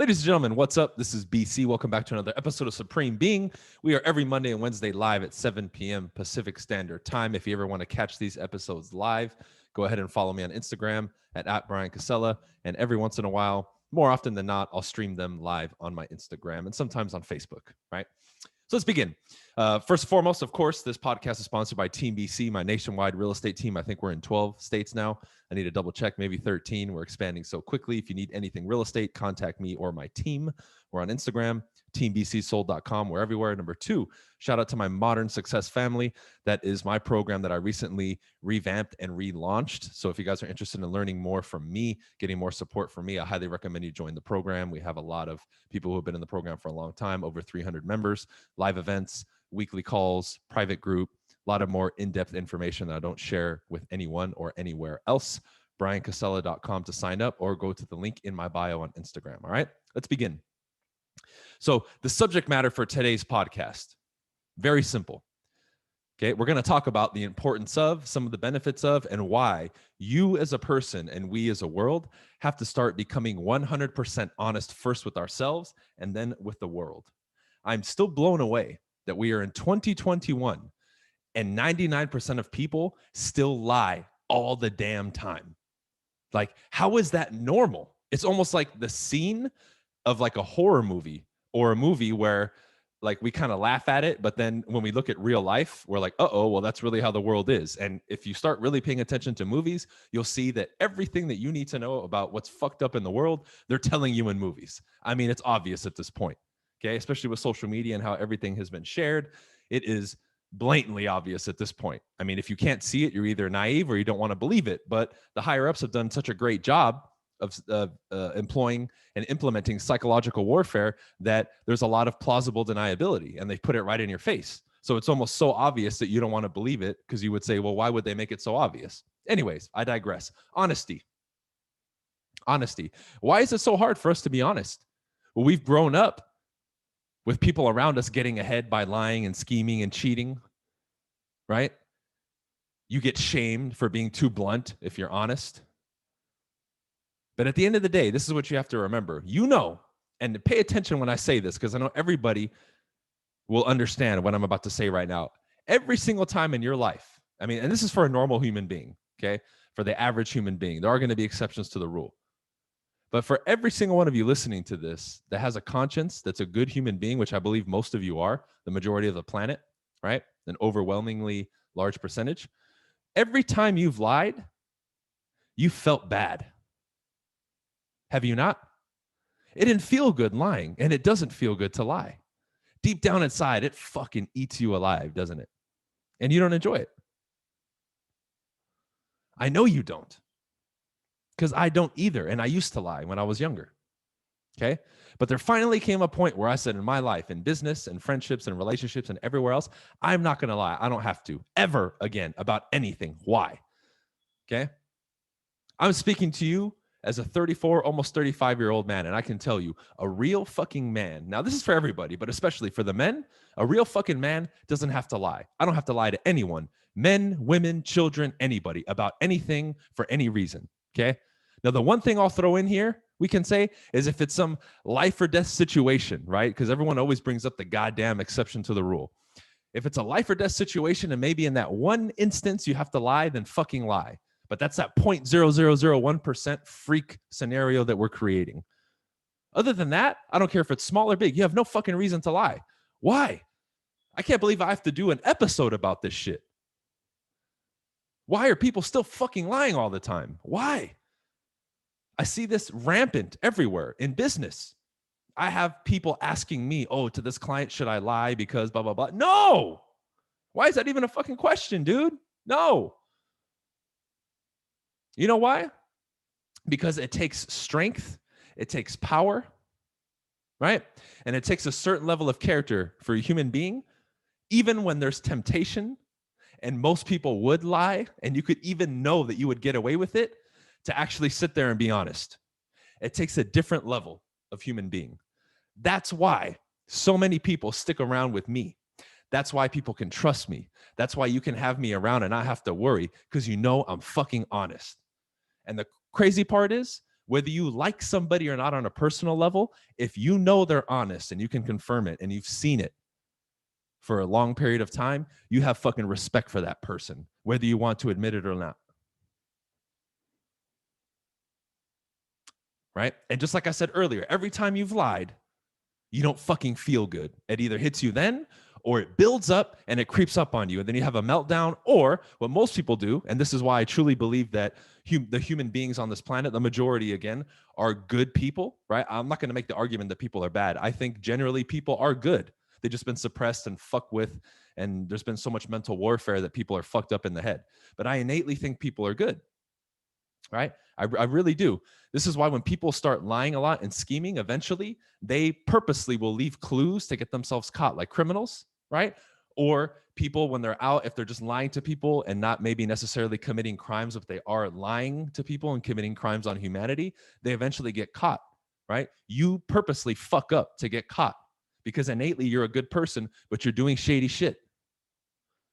Ladies and gentlemen, what's up? This is BC. Welcome back to another episode of Supreme Being. We are every Monday and Wednesday live at 7 p.m. Pacific Standard Time. If you ever want to catch these episodes live, go ahead and follow me on Instagram at Brian Casella. And every once in a while, more often than not, I'll stream them live on my Instagram and sometimes on Facebook, right? So let's begin. First and foremost, of course, this podcast is sponsored by Team BC, my nationwide real estate team. I think we're in 12 states now. I need to double check, maybe 13. We're expanding so quickly. If you need anything real estate, contact me or my team. We're on Instagram, teambcsold.com. We're everywhere. Number two, shout out to my Modern Success family. That is my program that I recently revamped and relaunched. So if you guys are interested in learning more from me, getting more support from me, I highly recommend you join the program. We have a lot of people who have been in the program for a long time, over 300 members, live events, weekly calls, private group, a lot of more in-depth information that I don't share with anyone or anywhere else. BrianCasella.com to sign up, or go to the link in my bio on Instagram. All right, let's begin. So the subject matter for today's podcast, very simple. Okay, we're going to talk about the importance of, some of the benefits of, and why you as a person and we as a world have to start becoming 100% honest first with ourselves and then with the world. I'm still blown away that we are in 2021 and 99% of people still lie all the damn time. Like, how is that normal? It's almost like the scene of like a horror movie or a movie where like we kind of laugh at it, but then when we look at real life, we're like, uh-oh, well, that's really how the world is. And if you start really paying attention to movies, you'll see that everything that you need to know about what's fucked up in the world, they're telling you in movies. I mean, it's obvious at this point, okay? Especially with social media and how everything has been shared. It is blatantly obvious at this point. I mean, if you can't see it, you're either naive or you don't want to believe it. But the higher ups have done such a great job of employing and implementing psychological warfare that there's a lot of plausible deniability, and they put it right in your face. So it's almost so obvious that you don't want to believe it, because you would say, well, why would they make it so obvious? Anyways, I digress. Honesty. Why is it so hard for us to be honest? Well, we've grown up with people around us getting ahead by lying and scheming and cheating, right? You get shamed for being too blunt if you're honest. But at the end of the day, this is what you have to remember. You know, and pay attention when I say this, because I know everybody will understand what I'm about to say right now. Every single time in your life, I mean, and this is for a normal human being, okay? For the average human being, there are going to be exceptions to the rule. But for every single one of you listening to this that has a conscience, that's a good human being, which I believe most of you are, the majority of the planet, right? An overwhelmingly large percentage. Every time you've lied, you felt bad. Have you not? It didn't feel good lying, and it doesn't feel good to lie. Deep down inside, it fucking eats you alive, doesn't it? And you don't enjoy it. I know you don't, because I don't either, and I used to lie when I was younger, okay? But there finally came a point where I said, in my life, in business and friendships and relationships and everywhere else, I'm not going to lie. I don't have to ever again about anything. Why? Okay? I'm speaking to you as a 34, almost 35-year-old man, and I can tell you, a real fucking man, now this is for everybody, but especially for the men, a real fucking man doesn't have to lie. I don't have to lie to anyone, men, women, children, anybody, about anything for any reason, okay? Now, the one thing I'll throw in here, we can say, is if it's some life or death situation, right? Because everyone always brings up the goddamn exception to the rule. If it's a life or death situation, and maybe in that one instance you have to lie, then fucking lie. But that's that 0.0001% freak scenario that we're creating. Other than that, I don't care if it's small or big. You have no fucking reason to lie. Why? I can't believe I have to do an episode about this shit. Why are people still fucking lying all the time? Why? I see this rampant everywhere in business. I have people asking me, oh, to this client, should I lie because blah, blah, blah. No. Why is that even a fucking question, dude? No. You know why? Because it takes strength, it takes power, right? And it takes a certain level of character for a human being, even when there's temptation, and most people would lie, and you could even know that you would get away with it, to actually sit there and be honest. It takes a different level of human being. That's why so many people stick around with me. That's why people can trust me. That's why you can have me around and not have to worry, because you know I'm fucking honest. And the crazy part is, Whether you like somebody or not on a personal level, if you know they're honest and you can confirm it and you've seen it for a long period of time, you have fucking respect for that person, whether you want to admit it or not. Right? And just like I said earlier, every time you've lied, you don't fucking feel good. It either hits you then or it builds up and it creeps up on you. And then you have a meltdown. Or what most people do, and this is why I truly believe that the human beings on this planet, the majority again, are good people, right? I'm not going to make the argument that people are bad. I think generally people are good. They've just been suppressed and fucked with. And there's been so much mental warfare that people are fucked up in the head. But I innately think people are good, right? I really do. This is why when people start lying a lot and scheming, eventually they purposely will leave clues to get themselves caught, like criminals, right? Or people when they're out, if they're just lying to people and not maybe necessarily committing crimes, if they are lying to people and committing crimes on humanity, they eventually get caught, right? You purposely fuck up to get caught because innately you're a good person, but you're doing shady shit.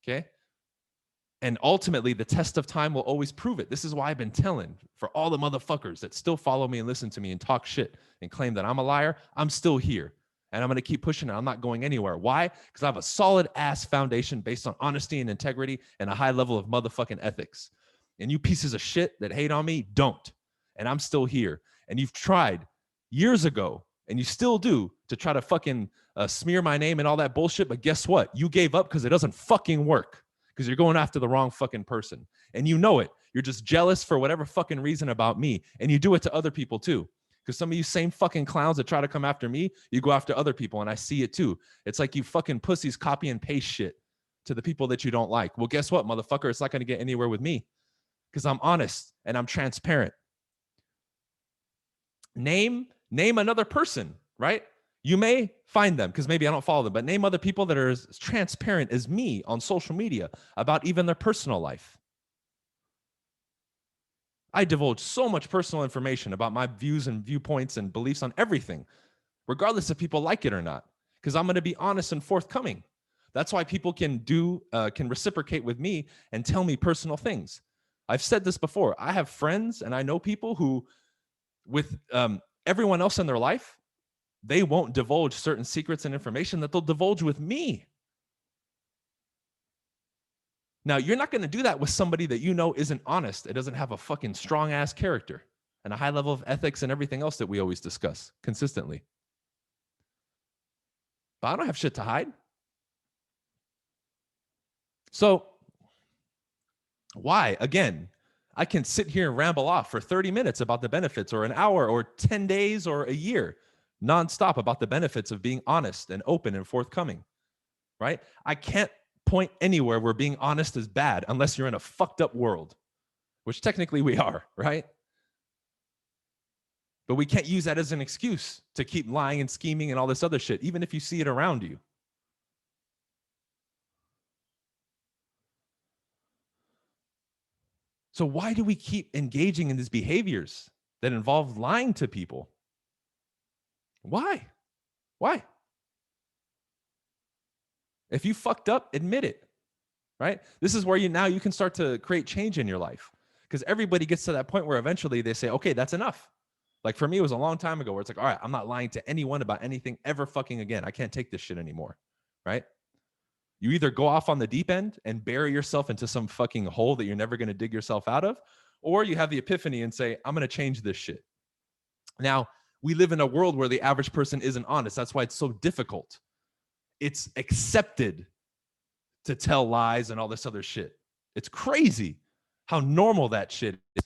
Okay. And ultimately, the test of time will always prove it. This is why I've been telling for all the motherfuckers that still follow me and listen to me and talk shit and claim that I'm a liar, I'm still here. And I'm going to keep pushing it. I'm not going anywhere. Why? Because I have a solid ass foundation based on honesty and integrity and a high level of motherfucking ethics. And you pieces of shit that hate on me, don't. And I'm still here. And you've tried years ago, and you still do, to try to fucking smear my name and all that bullshit. But guess what? You gave up because it doesn't fucking work. Because you're going after the wrong fucking person. And you know it. You're just jealous for whatever fucking reason about me. And you do it to other people too. Because some of you same fucking clowns that try to come after me, you go after other people. And I see it too. It's like you fucking pussies copy and paste shit to the people that you don't like. Well, guess what, motherfucker? It's not going to get anywhere with me. Because I'm honest and I'm transparent. Name another person, right? You may find them because maybe I don't follow them, but name other people that are as transparent as me on social media about even their personal life. I divulge so much personal information about my views and viewpoints and beliefs on everything, regardless if people like it or not, because I'm going to be honest and forthcoming. That's why people can reciprocate with me and tell me personal things. I've said this before. I have friends and I know people who, with everyone else in their life, they won't divulge certain secrets and information that they'll divulge with me. Now, you're not going to do that with somebody that you know isn't honest. It doesn't have a fucking strong ass character and a high level of ethics and everything else that we always discuss consistently. But I don't have shit to hide. So why? Again, I can sit here and ramble off for 30 minutes about the benefits, or an hour or 10 days or a year nonstop about the benefits of being honest and open and forthcoming, right? I can't point anywhere where being honest is bad unless you're in a fucked up world, which technically we are, right? But we can't use that as an excuse to keep lying and scheming and all this other shit, even if you see it around you. So why do we keep engaging in these behaviors that involve lying to people? Why? Why? If you fucked up, admit it, right? This is where you can start to create change in your life, because everybody gets to that point where eventually they say, okay, that's enough. Like for me, it was a long time ago where it's like, all right, I'm not lying to anyone about anything ever fucking again. I can't take this shit anymore, right? You either go off on the deep end and bury yourself into some fucking hole that you're never going to dig yourself out of, or you have the epiphany and say, I'm going to change this shit. Now, we live in a world where the average person isn't honest. That's why it's so difficult. It's accepted to tell lies and all this other shit. It's crazy how normal that shit is.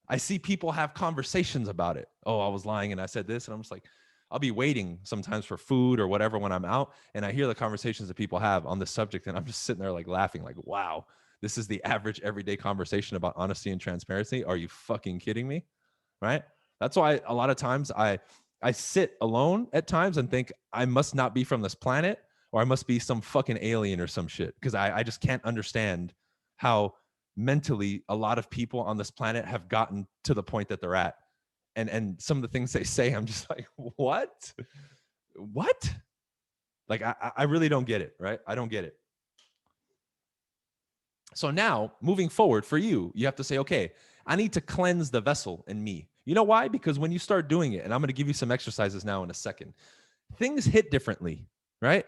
I see people have conversations about it. Oh, I was lying and I said this. And I'm just like, I'll be waiting sometimes for food or whatever when I'm out, and I hear the conversations that people have on this subject, and I'm just sitting there like laughing, like, wow, this is the average everyday conversation about honesty and transparency. Are you fucking kidding me? Right? That's why a lot of times I sit alone at times and think I must not be from this planet, or I must be some fucking alien or some shit, because I just can't understand how mentally a lot of people on this planet have gotten to the point that they're at. And some of the things they say, I'm just like, what? Like, I really don't get it, right? I don't get it. So now, moving forward for you, you have to say, okay, I need to cleanse the vessel in me. You know why? Because when you start doing it, and I'm going to give you some exercises now in a second, things hit differently, right?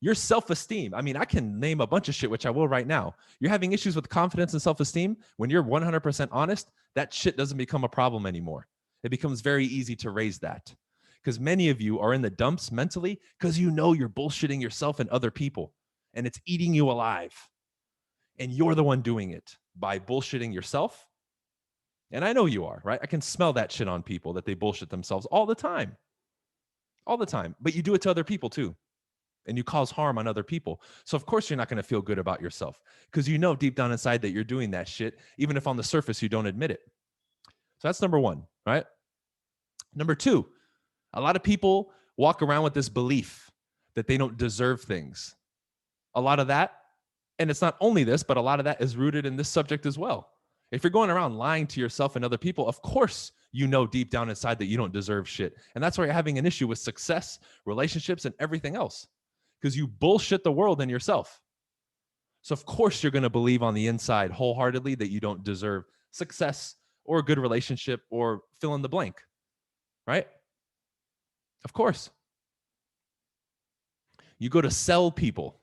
Your self-esteem. I mean, I can name a bunch of shit, which I will right now. You're having issues with confidence and self-esteem. When you're 100% honest, that shit doesn't become a problem anymore. It becomes very easy to raise that. Because many of you are in the dumps mentally because you know you're bullshitting yourself and other people, and it's eating you alive. And you're the one doing it by bullshitting yourself. And I know you are, right? I can smell that shit on people that they bullshit themselves all the time. All the time. But you do it to other people too. And you cause harm on other people. So of course you're not going to feel good about yourself because you know deep down inside that you're doing that shit, even if on the surface you don't admit it. So that's number one, right? Number two, a lot of people walk around with this belief that they don't deserve things. A lot of that, and it's not only this, but a lot of that is rooted in this subject as well. If you're going around lying to yourself and other people, of course you know deep down inside that you don't deserve shit. And that's why you're having an issue with success, relationships, and everything else. Because you bullshit the world and yourself. So of course you're going to believe on the inside wholeheartedly that you don't deserve success or a good relationship or fill in the blank, right? Of course. You go to sell people.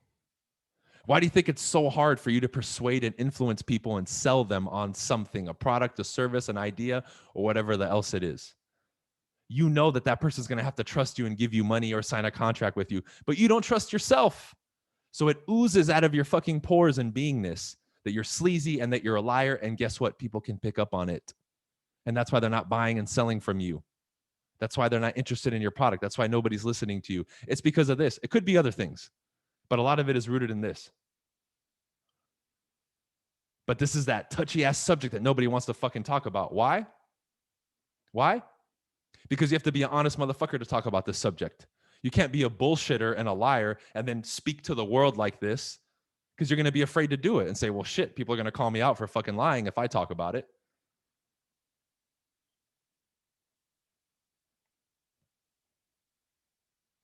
Why do you think it's so hard for you to persuade and influence people and sell them on something, a product, a service, an idea, or whatever the else it is? You know that that person's going to have to trust you and give you money or sign a contract with you, but you don't trust yourself. So it oozes out of your fucking pores and beingness that you're sleazy and that you're a liar. And guess what? People can pick up on it. And that's why they're not buying and selling from you. That's why they're not interested in your product. That's why nobody's listening to you. It's because of this. It could be other things, but a lot of it is rooted in this. But this is that touchy ass subject that nobody wants to fucking talk about. Why? Why? Because you have to be an honest motherfucker to talk about this subject. You can't be a bullshitter and a liar and then speak to the world like this because you're going to be afraid to do it and say, well, shit, people are going to call me out for fucking lying if I talk about it.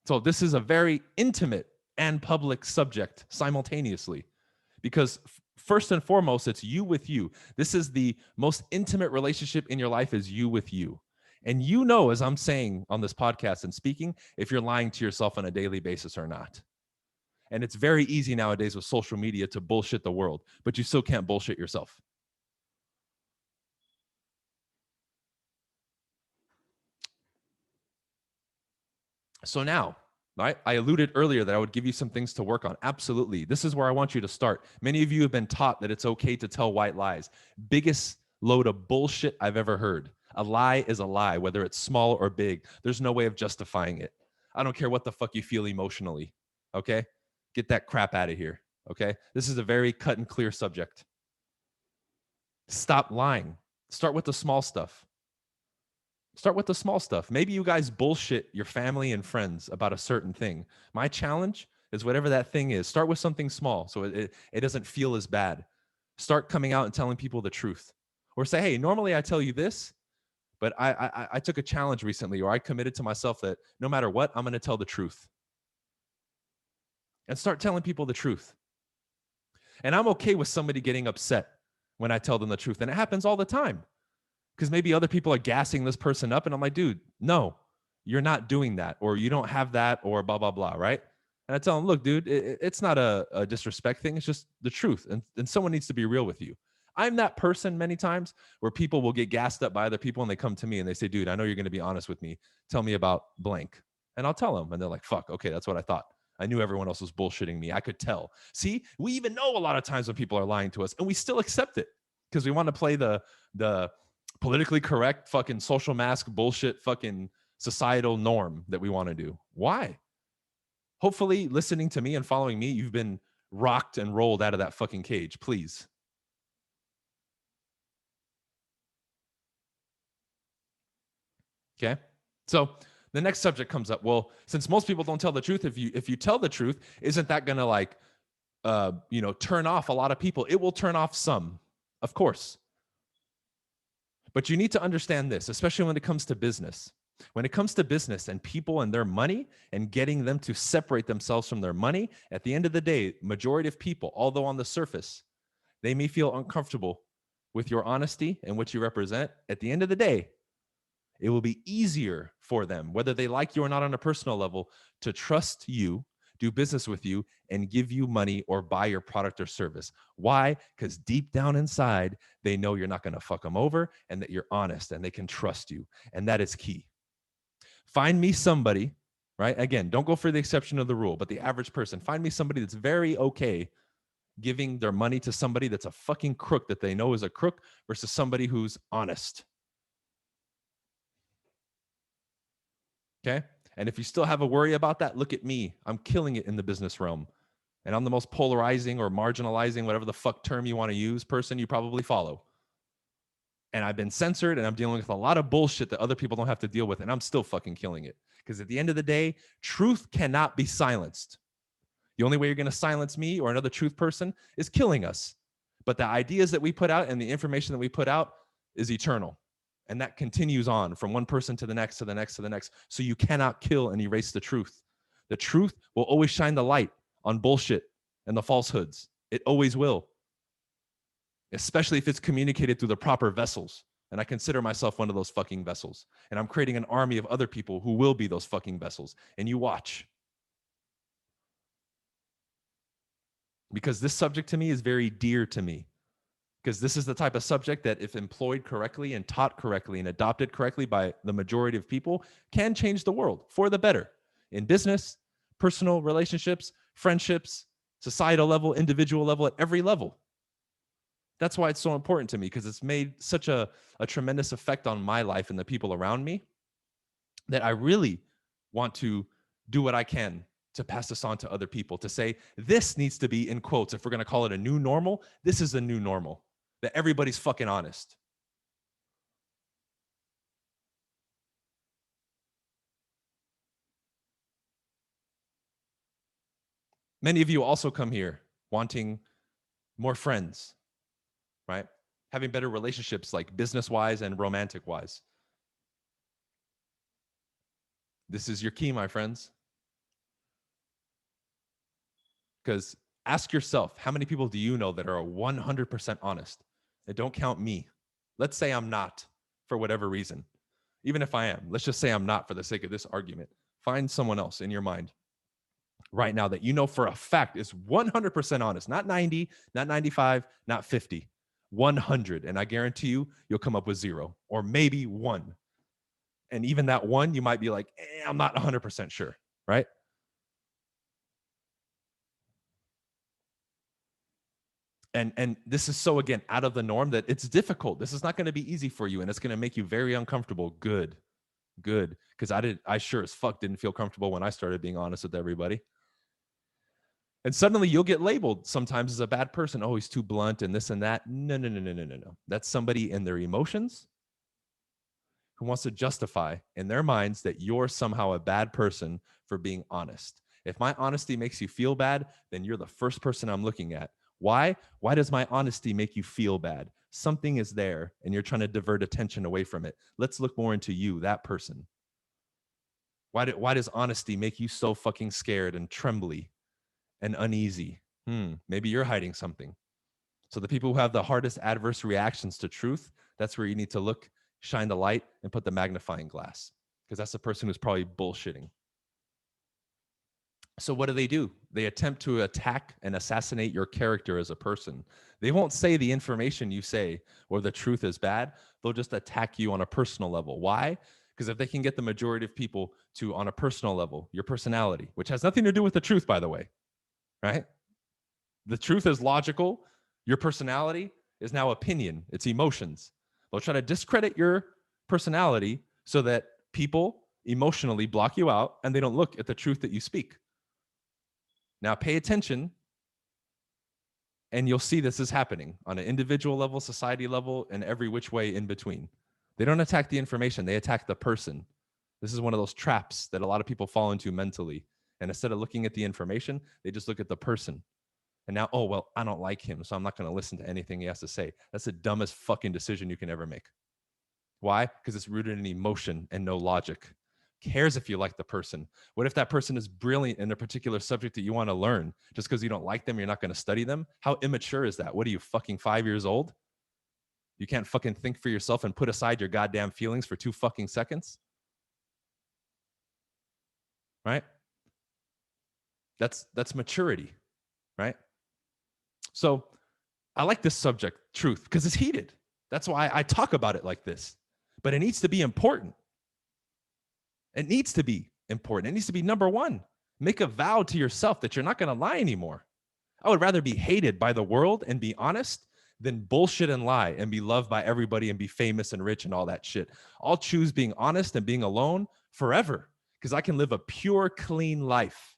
So this is a very intimate and public subject simultaneously because first and foremost, it's you with you. This is the most intimate relationship in your life is you with you. And you know, as I'm saying on this podcast and speaking, if you're lying to yourself on a daily basis or not. And it's very easy nowadays with social media to bullshit the world, but you still can't bullshit yourself. So now, right, I alluded earlier that I would give you some things to work on. Absolutely. This is where I want you to start. Many of you have been taught that it's okay to tell white lies. Biggest load of bullshit I've ever heard. A lie is a lie, whether it's small or big. There's no way of justifying it. I don't care what the fuck you feel emotionally. Okay? Get that crap out of here. Okay? This is a very cut and clear subject. Stop lying. Start with the small stuff. Start with the small stuff. Maybe you guys bullshit your family and friends about a certain thing. My challenge is whatever that thing is, start with something small so it doesn't feel as bad. Start coming out and telling people the truth. Or say, hey, normally I tell you this, but I took a challenge recently, or I committed to myself that no matter what, I'm going to tell the truth. And start telling people the truth. And I'm okay with somebody getting upset when I tell them the truth. And it happens all the time. Because maybe other people are gassing this person up. And I'm like, dude, no, you're not doing that. Or you don't have that, or blah, blah, blah, right? And I tell them, look, dude, it's not a disrespect thing. It's just the truth. And someone needs to be real with you. I'm that person many times where people will get gassed up by other people and they come to me and they say, dude, I know you're going to be honest with me. Tell me about blank. And I'll tell them. And they're like, fuck, okay, that's what I thought. I knew everyone else was bullshitting me. I could tell. See, we even know a lot of times when people are lying to us and we still accept it because we want to play the politically correct fucking social mask bullshit fucking societal norm that we want to do. Why? Hopefully listening to me and following me, you've been rocked and rolled out of that fucking cage, please. Okay? So the next subject comes up. Well, since most people don't tell the truth, if you tell the truth, isn't that going to like turn off a lot of people? It will turn off some, of course. But you need to understand this, especially when it comes to business. When it comes to business and people and their money and getting them to separate themselves from their money, at the end of the day, majority of people, although on the surface, they may feel uncomfortable with your honesty and what you represent, at the end of the day, it will be easier for them, whether they like you or not on a personal level, to trust you, do business with you, and give you money or buy your product or service. Why? Because deep down inside, they know you're not going to fuck them over and that you're honest and they can trust you. And that is key. Find me somebody, right? Again, don't go for the exception of the rule, but the average person, find me somebody that's very okay giving their money to somebody that's a fucking crook that they know is a crook versus somebody who's honest. Okay. And if you still have a worry about that, look at me. I'm killing it in the business realm. And I'm the most polarizing or marginalizing, whatever the fuck term you want to use, person you probably follow. And I've been censored and I'm dealing with a lot of bullshit that other people don't have to deal with. And I'm still fucking killing it. Because at the end of the day, truth cannot be silenced. The only way you're going to silence me or another truth person is killing us. But the ideas that we put out and the information that we put out is eternal. And that continues on from one person to the next, to the next, to the next. So you cannot kill and erase the truth. The truth will always shine the light on bullshit and the falsehoods. It always will, especially if it's communicated through the proper vessels. And I consider myself one of those fucking vessels. And I'm creating an army of other people who will be those fucking vessels. And you watch. Because this subject to me is very dear to me. Because this is the type of subject that, if employed correctly and taught correctly and adopted correctly by the majority of people, can change the world for the better in business, personal relationships, friendships, societal level, individual level, at every level. That's why it's so important to me, because it's made such a tremendous effect on my life and the people around me that I really want to do what I can to pass this on to other people, to say this needs to be, in quotes, if we're going to call it a new normal, this is a new normal, that everybody's fucking honest. Many of you also come here wanting more friends, right? Having better relationships, like business-wise and romantic-wise. This is your key, my friends. Because ask yourself, how many people do you know that are 100% honest? And don't count me. Let's say I'm not, for whatever reason. Even if I am, let's just say I'm not for the sake of this argument. Find someone else in your mind right now that you know for a fact is 100% honest, not 90, not 95, not 50, 100. And I guarantee you, you'll come up with 0 or maybe 1. And even that 1, you might be like, I'm not 100% sure, right? And this is so, again, out of the norm that it's difficult. This is not going to be easy for you, and it's going to make you very uncomfortable. Good. Because I sure as fuck didn't feel comfortable when I started being honest with everybody. And suddenly you'll get labeled sometimes as a bad person. Oh, he's too blunt and this and that. No. That's somebody in their emotions who wants to justify in their minds that you're somehow a bad person for being honest. If my honesty makes you feel bad, then you're the first person I'm looking at. Why? Why does my honesty make you feel bad? Something is there and you're trying to divert attention away from it. Let's look more into you, that person. Why does honesty make you so fucking scared and trembly and uneasy? Maybe you're hiding something. So the people who have the hardest adverse reactions to truth, that's where you need to look, shine the light, and put the magnifying glass, because that's the person who's probably bullshitting. So what do? They attempt to attack and assassinate your character as a person. They won't say the information you say or the truth is bad. They'll just attack you on a personal level. Why? Because if they can get the majority of people to, on a personal level, your personality, which has nothing to do with the truth, by the way, right? The truth is logical. Your personality is now opinion. It's emotions. They'll try to discredit your personality so that people emotionally block you out and they don't look at the truth that you speak. Now pay attention and you'll see this is happening on an individual level, society level, and every which way in between. They don't attack the information, they attack the person. This is one of those traps that a lot of people fall into mentally. And instead of looking at the information, they just look at the person. And now, oh, well, I don't like him, so I'm not going to listen to anything he has to say. That's the dumbest fucking decision you can ever make. Why? Because it's rooted in emotion and no logic. Cares if you like the person? What if that person is brilliant in a particular subject that you want to learn? Just because you don't like them, you're not going to study them? How immature is that? What are you, fucking 5 years old? You can't fucking think for yourself and put aside your goddamn feelings for 2 fucking seconds. Right? That's maturity, right? So I like this subject, truth, because it's heated. That's why I talk about it like this. But it needs to be important. It needs to be important. It needs to be number one. Make a vow to yourself that you're not going to lie anymore. I would rather be hated by the world and be honest than bullshit and lie and be loved by everybody and be famous and rich and all that shit. I'll choose being honest and being alone forever because I can live a pure, clean life.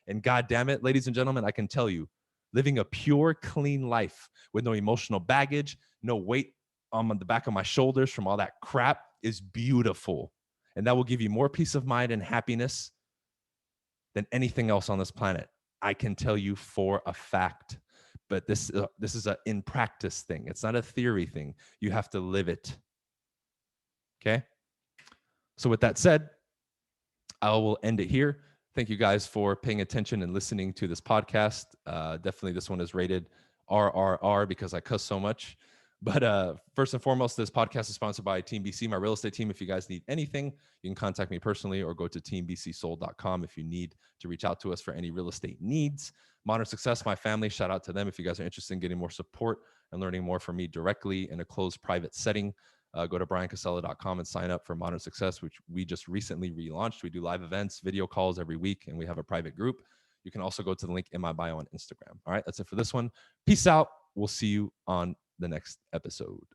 And God damn it, ladies and gentlemen, I can tell you, living a pure, clean life with no emotional baggage, no weight on the back of my shoulders from all that crap is beautiful. And that will give you more peace of mind and happiness than anything else on this planet. I can tell you for a fact. But this is a in practice thing. It's not a theory thing. You have to live it. Okay? So with that said, I will end it here. Thank you guys for paying attention and listening to this podcast. Definitely this one is rated RRR because I cuss so much. But first and foremost, this podcast is sponsored by Team BC, my real estate team. If you guys need anything, you can contact me personally or go to teambcsold.com if you need to reach out to us for any real estate needs. Modern Success, my family, shout out to them. If you guys are interested in getting more support and learning more from me directly in a closed private setting, go to briancasella.com and sign up for Modern Success, which we just recently relaunched. We do live events, video calls every week, and we have a private group. You can also go to the link in my bio on Instagram. All right, that's it for this one. Peace out. We'll see you on the next episode.